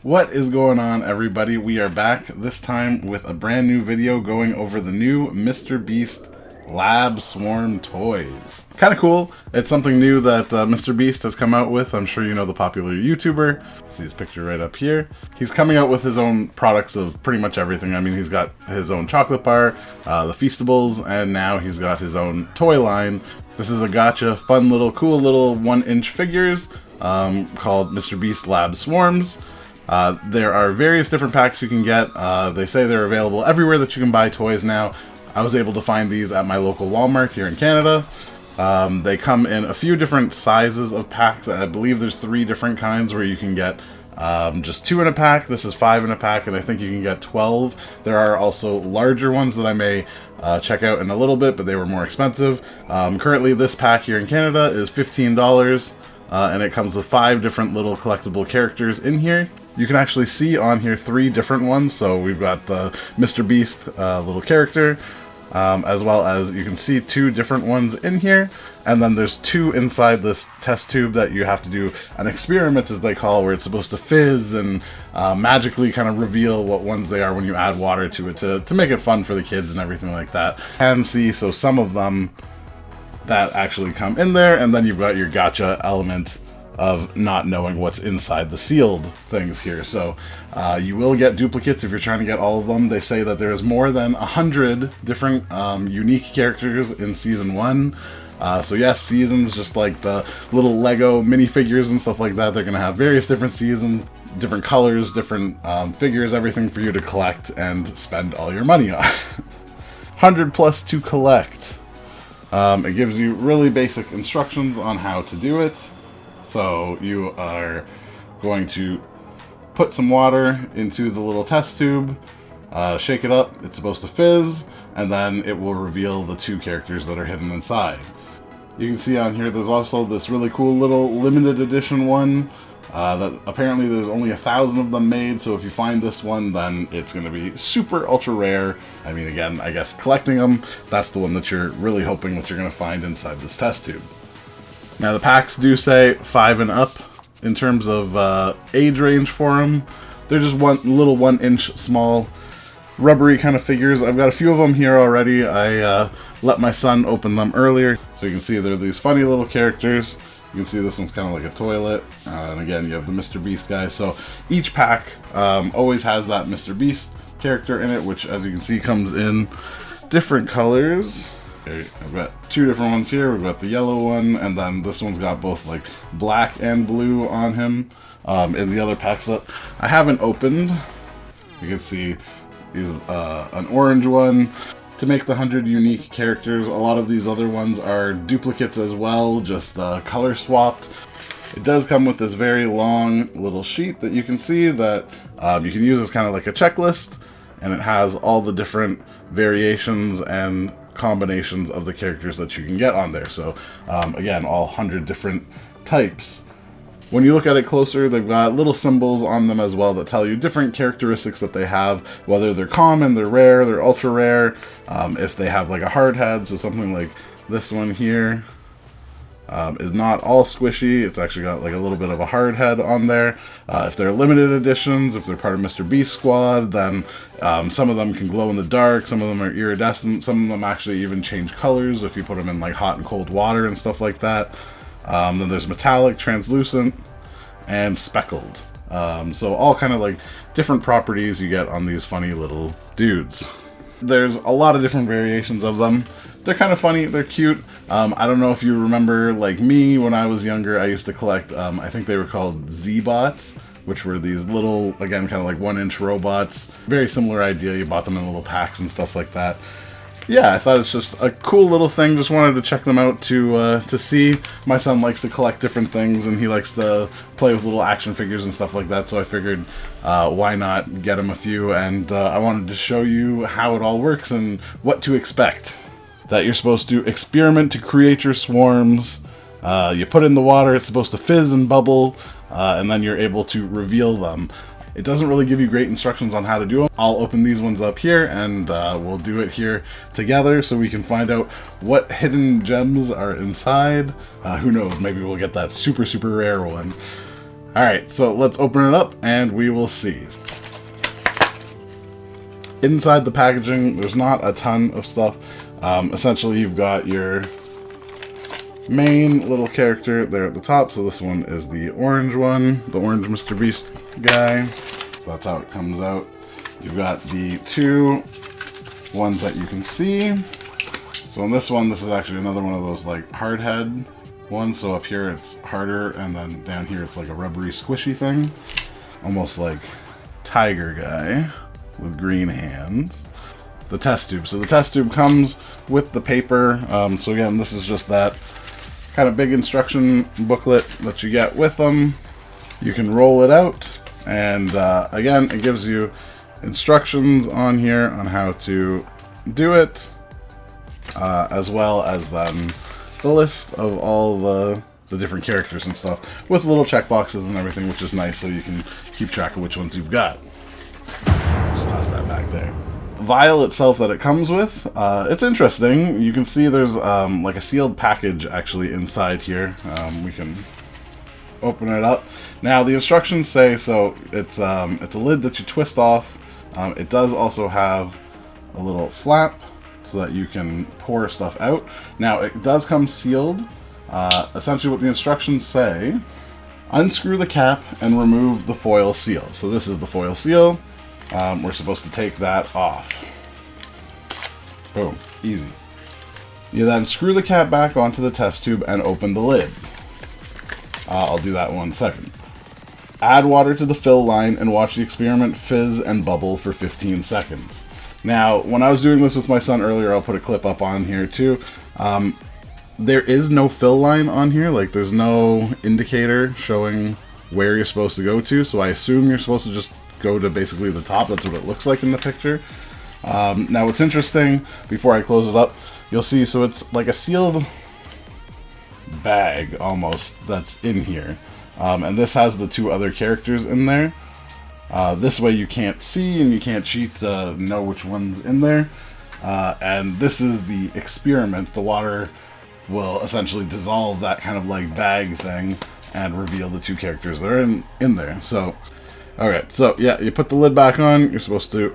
What is going on, everybody? We are back, this time with a brand new video going over the new Mr. Beast Lab Swarm toys. Kind of cool. It's something new that Mr. Beast has come out with. I'm sure you know the popular YouTuber. See his picture right up here. He's coming out with his own products of pretty much everything. I mean, he's got his own chocolate bar, the Feastables, and now he's got his own toy line. This is a gotcha, fun little, cool little 1-inch figures called Mr. Beast Lab Swarms. There are various different packs you can get. They say they're available everywhere that you can buy toys now. I was able to find these at my local Walmart here in Canada. They come in a few different sizes of packs. I believe there's 3 different kinds where you can get just 2 in a pack. This is 5 in a pack, and I think you can get 12. There are also larger ones that I may check out in a little bit, but they were more expensive. Currently, this pack here in Canada is $15, and it comes with 5 different little collectible characters in here. You can actually see on here 3 different ones. So we've got the Mr. Beast little character, as well as you can see 2 different ones in here. And then there's 2 inside this test tube that you have to do an experiment, as they call, where it's supposed to fizz and magically kind of reveal what ones they are when you add water to it to make it fun for the kids and everything like that. And see, so some of them that actually come in there, and then you've got your gotcha element of not knowing what's inside the sealed things here. So you will get duplicates if you're trying to get all of them. They say that there's more than 100 different unique characters in Season 1. So yes, seasons, just like the little Lego minifigures and stuff like that, they're going to have various different seasons, different colors, different figures, everything for you to collect and spend all your money on. 100 plus to collect. It gives you really basic instructions on how to do it. So you are going to put some water into the little test tube, shake it up, it's supposed to fizz, and then it will reveal the 2 characters that are hidden inside. You can see on here there's also this really cool little limited edition one that apparently there's only 1,000 of them made, so if you find this one, then it's going to be super ultra rare. I mean, again, I guess collecting them, that's the one that you're really hoping that you're going to find inside this test tube. Now the packs do say 5 and up in terms of age range for them. They're just little 1-inch small rubbery kind of figures. I've got a few of them here already. I let my son open them earlier. So you can see they're these funny little characters. You can see this one's kind of like a toilet. And again, you have the Mr. Beast guy. So each pack always has that Mr. Beast character in it, which, as you can see, comes in different colors. I've got 2 different ones here. We've got the yellow one, and then this one's got both like black and blue on him. In the other packs that I haven't opened, you can see these an orange one. To make the 100 unique characters, a lot of these other ones are duplicates as well, just color swapped. It does come with this very long little sheet that you can see that you can use as kind of like a checklist, and it has all the different variations and combinations of the characters that you can get on there. So again, all 100 different types. When you look at it closer, they've got little symbols on them as well that tell you different characteristics that they have, whether they're common, they're rare, they're ultra rare, if they have like a hard head. So something like this one here is not all squishy. It's actually got like a little bit of a hard head on there. If they're limited editions, if they're part of Mr. Beast Squad, then some of them can glow in the dark, some of them are iridescent, some of them actually even change colors if you put them in like hot and cold water and stuff like that. Then there's metallic, translucent, and speckled. So all kind of like different properties you get on these funny little dudes. There's a lot of different variations of them. They're kind of funny, they're cute. I don't know if you remember, like me, when I was younger, I used to collect, I think they were called Z-Bots, which were these little, again, kind of like 1-inch robots. Very similar idea, you bought them in little packs and stuff like that. Yeah, I thought it's just a cool little thing. Just wanted to check them out to see. My son likes to collect different things, and he likes to play with little action figures and stuff like that, so I figured why not get him a few, and I wanted to show you how it all works and what to expect. That you're supposed to experiment to create your swarms. You put in the water, it's supposed to fizz and bubble, and then you're able to reveal them. It doesn't really give you great instructions on how to do them. I'll open these ones up here, and we'll do it here together so we can find out what hidden gems are inside. Who knows, maybe we'll get that super rare one. Alright, so let's open it up and we will see. Inside the packaging, there's not a ton of stuff. Essentially, you've got your main little character there at the top. So this one is the orange one, the orange Mr. Beast guy. So that's how it comes out. You've got the two ones that you can see. So in this one, this is actually another one of those like hard head ones. So up here it's harder, and then down here it's like a rubbery squishy thing. Almost like Tiger Guy with green hands. The test tube. So the test tube comes with the paper. So again, this is just that kind of big instruction booklet that you get with them. You can roll it out, and again, it gives you instructions on here on how to do it, as well as then the list of all the different characters and stuff with little checkboxes and everything, which is nice, so you can keep track of which ones you've got. Just toss that back there. Vial itself that it comes with, it's interesting. You can see there's like a sealed package actually inside here. We can open it up. Now the instructions say, so it's a lid that you twist off. It does also have a little flap so that you can pour stuff out. Now it does come sealed. Essentially what the instructions say: unscrew the cap and remove the foil seal. So this is the foil seal. We're supposed to take that off. Boom, easy. You then screw the cap back onto the test tube and open the lid. I'll do that in 1 second. Add water to the fill line and watch the experiment fizz and bubble for 15 seconds. Now, when I was doing this with my son earlier, I'll put a clip up on here too. There is no fill line on here. Like, there's no indicator showing where you're supposed to go to, so I assume you're supposed to just go to basically the top. That's what it looks like in the picture. Now what's interesting, before I close it up, you'll see, so it's like a sealed bag almost that's in here, and this has the two other characters in there. This way you can't see and you can't cheat to know which one's in there, and this is the experiment. The water will essentially dissolve that kind of like bag thing and reveal the two characters that are in there. So alright, so yeah, you put the lid back on. You're supposed to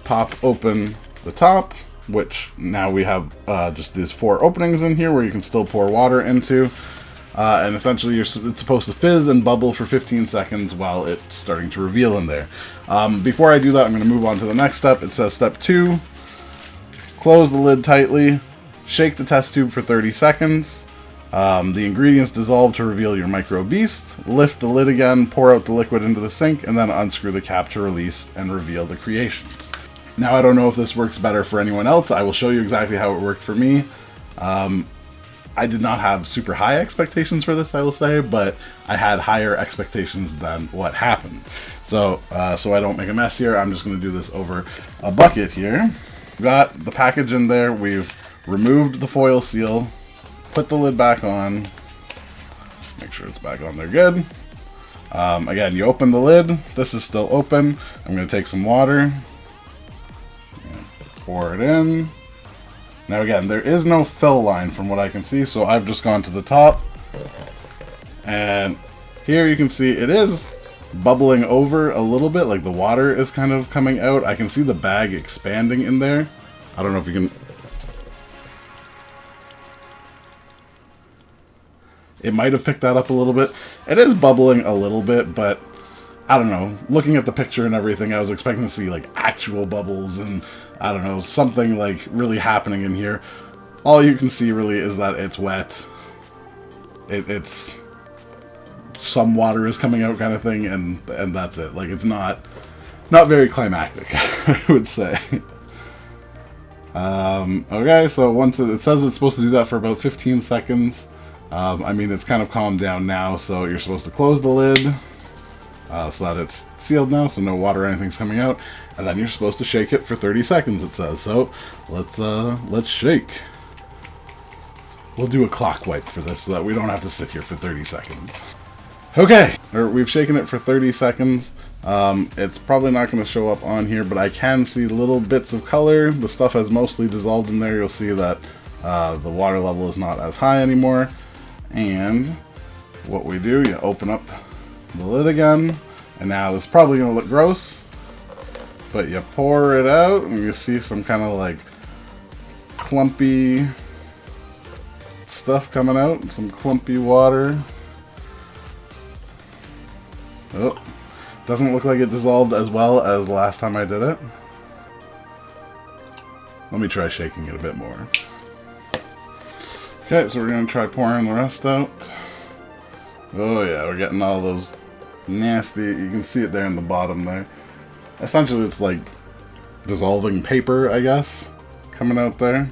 pop open the top, which now we have just these 4 openings in here where you can still pour water into. And essentially it's supposed to fizz and bubble for 15 seconds while it's starting to reveal in there. Before I do that, I'm going to move on to the next step. It says step 2, close the lid tightly, shake the test tube for 30 seconds. The ingredients dissolve to reveal your micro beast. Lift the lid again, pour out the liquid into the sink, and then unscrew the cap to release and reveal the creations. Now, I don't know if this works better for anyone else. I will show you exactly how it worked for me. I did not have super high expectations for this, I will say, but I had higher expectations than what happened. So I don't make a mess here, I'm just going to do this over a bucket here. We've got the package in there. We've removed the foil seal. Put the lid back on. Make sure it's back on there good. Again, you open the lid. This is still open. I'm going to take some water and pour it in. Now again, there is no fill line from what I can see, so I've just gone to the top. And here you can see it is bubbling over a little bit, like the water is kind of coming out. I can see the bag expanding in there. I don't know if you can... It might have picked that up a little bit. It is bubbling a little bit, but I don't know. Looking at the picture and everything, I was expecting to see like actual bubbles and I don't know, something like really happening in here. All you can see really is that it's wet. It's some water is coming out kind of thing, and that's it. Like, it's not very climactic, I would say. Okay, so once it says it's supposed to do that for about 15 seconds. I mean, it's kind of calmed down now, so you're supposed to close the lid so that it's sealed now, so no water or anything's coming out, and then you're supposed to shake it for 30 seconds, it says. So let's shake. We'll do a clock wipe for this so that we don't have to sit here for 30 seconds. Okay, we've shaken it for 30 seconds. It's probably not going to show up on here, but I can see little bits of color. The stuff has mostly dissolved in there. You'll see that the water level is not as high anymore. And what we do, you open up the lid again. And now this is probably going to look gross, but you pour it out and you see some kind of like clumpy stuff coming out, some clumpy water. Oh, doesn't look like it dissolved as well as the last time I did it. Let me try shaking it a bit more. Okay, so we're going to try pouring the rest out. Oh yeah, we're getting all those nasty, you can see it there in the bottom there. Essentially it's like dissolving paper, I guess, coming out there.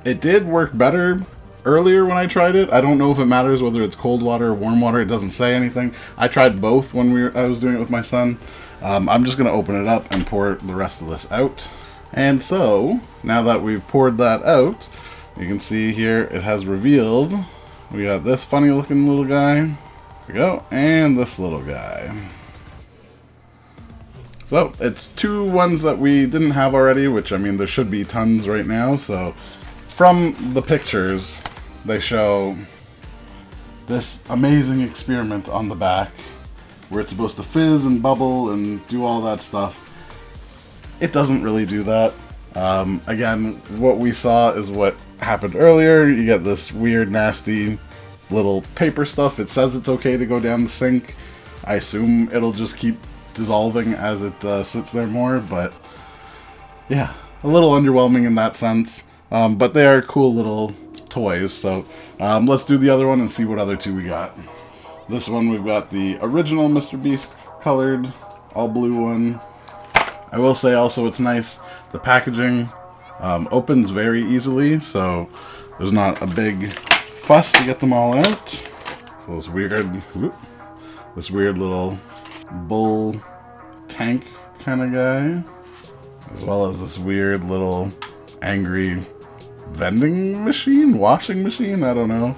It did work better earlier when I tried it. I don't know if it matters whether it's cold water or warm water. It doesn't say anything. I tried both when I was doing it with my son. I'm just going to open it up and pour the rest of this out. And so, now that we've poured that out, you can see here it has revealed. We got this funny looking little guy. There we go. And this little guy. So, it's two ones that we didn't have already, which, I mean, there should be tons right now. So, from the pictures, they show this amazing experiment on the back where it's supposed to fizz and bubble and do all that stuff. It doesn't really do that. Again, what we saw is what happened earlier. You get this weird, nasty little paper stuff. It says it's okay to go down the sink. I assume it'll just keep dissolving as it sits there more, but yeah, a little underwhelming in that sense. But they are cool little toys, so let's do the other one and see what other two we got. This one we've got the original Mr. Beast colored, all blue one. I will say also it's nice, the packaging opens very easily, so there's not a big fuss to get them all out. So this weird little bull tank kind of guy, as well as this weird little angry vending machine, washing machine, I don't know,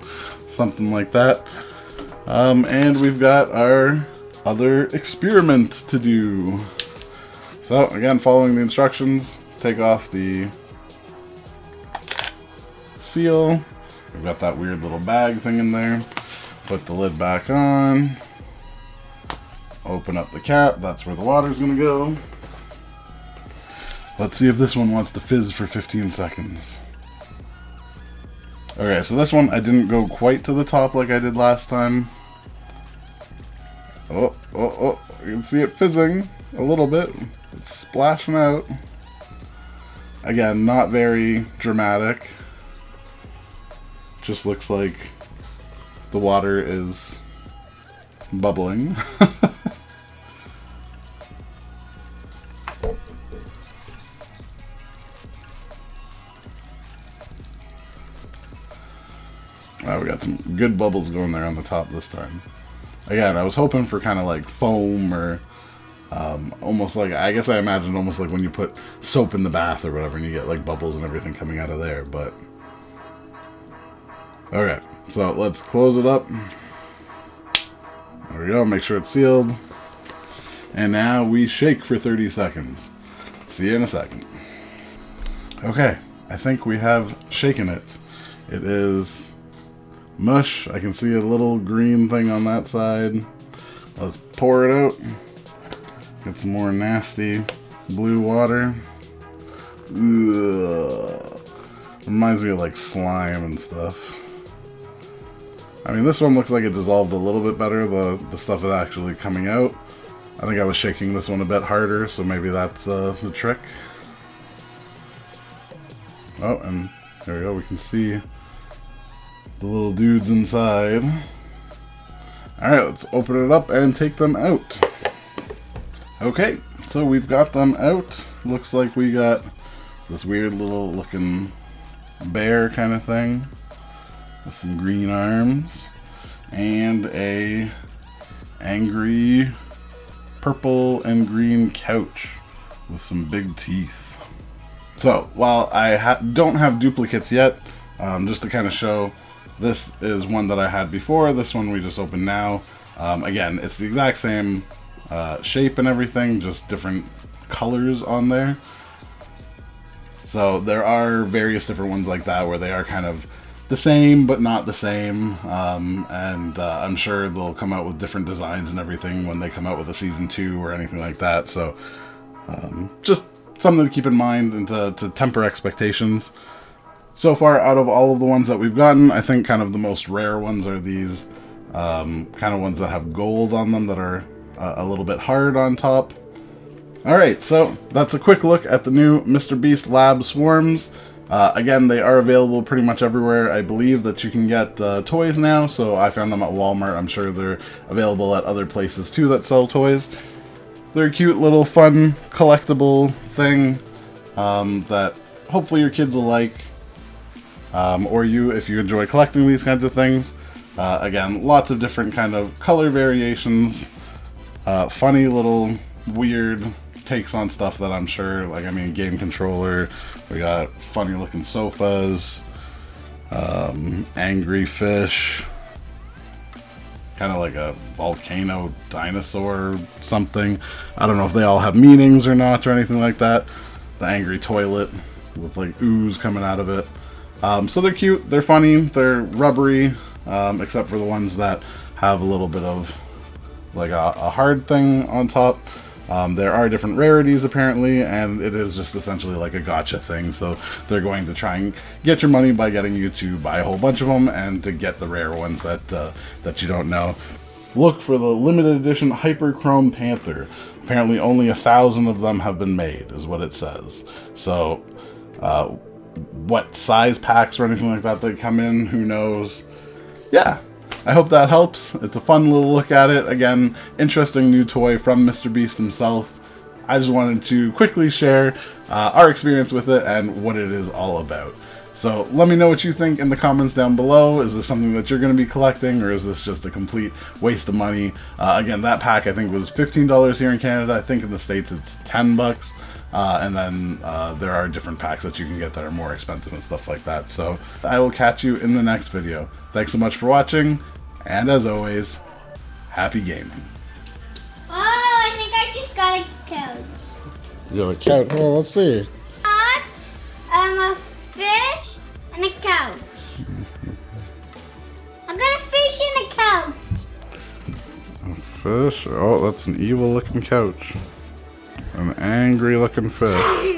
something like that. And we've got our other experiment to do. So again, following the instructions, take off the seal. We've got that weird little bag thing in there. Put the lid back on. Open up the cap, that's where the water's gonna go. Let's see if this one wants to fizz for 15 seconds. Okay, so this one I didn't go quite to the top like I did last time. Oh, you can see it fizzing a little bit. It's splashing out. Again, not very dramatic. Just looks like the water is bubbling. Wow, we got some good bubbles going there on the top this time. Again, I was hoping for kind of like foam or almost like, I guess I imagined almost like when you put soap in the bath or whatever and you get like bubbles and everything coming out of there, but... Okay, so let's close it up. There we go, make sure it's sealed. And now we shake for 30 seconds. See you in a second. Okay, I think we have shaken it. It is mush. I can see a little green thing on that side. Let's pour it out. Get some more nasty blue water. Ugh. Reminds me of like slime and stuff. I mean, this one looks like it dissolved a little bit better. The stuff is actually coming out. I think I was shaking this one a bit harder, so maybe that's the trick. Oh, and there we go. We can see the little dudes inside. Alright, let's open it up and take them out. Okay, so we've got them out. Looks like we got this weird little looking bear kind of thing with some green arms and a angry purple and green couch with some big teeth. So while I don't have duplicates yet, just to kind of show, this is one that I had before. This one we just opened now. Again, it's the exact same shape and everything, just different colors on there. So there are various different ones like that where they are kind of the same, but not the same. And I'm sure they'll come out with different designs and everything when they come out with a season 2 or anything like that. So just something to keep in mind and to temper expectations. So far, out of all of the ones that we've gotten, I think kind of the most rare ones are these kind of ones that have gold on them that are a little bit hard on top. Alright, so that's a quick look at the new Mr. Beast Lab Swarms. Again, they are available pretty much everywhere. I believe that you can get toys now, so I found them at Walmart. I'm sure they're available at other places too that sell toys. They're a cute little fun collectible thing that hopefully your kids will like. Or you, if you enjoy collecting these kinds of things. Again, lots of different kind of color variations, funny little weird takes on stuff that I'm sure, like, I mean, game controller, we got funny looking sofas, angry fish, kind of like a volcano dinosaur something. I don't know if they all have meanings or not or anything like that. The angry toilet with like ooze coming out of it. So they're cute, they're funny, they're rubbery, except for the ones that have a little bit of like a hard thing on top. There are different rarities apparently, and it is just essentially like a gotcha thing. So they're going to try and get your money by getting you to buy a whole bunch of them and to get the rare ones that you don't know. Look for the limited edition Hyperchrome Panther. Apparently only 1,000 of them have been made, is what it says. So what size packs or anything like that they come in, who knows. Yeah, I hope that helps. It's a fun little look at it. Again, interesting new toy from Mr. Beast himself. I just wanted to quickly share our experience with it and what it is all about. So let me know what you think in the comments down below. Is this something that you're going to be collecting, or is this just a complete waste of money? Again, that pack I think was $15 here in Canada. I think in the States it's $10. And then there are different packs that you can get that are more expensive and stuff like that. So I will catch you in the next video. Thanks so much for watching, and as always, happy gaming. Oh, I think I just got a couch. You have a couch? Well, let's see. A fish and a couch. I got a fish and a couch. A fish? Oh, that's an evil looking couch. An angry looking fish.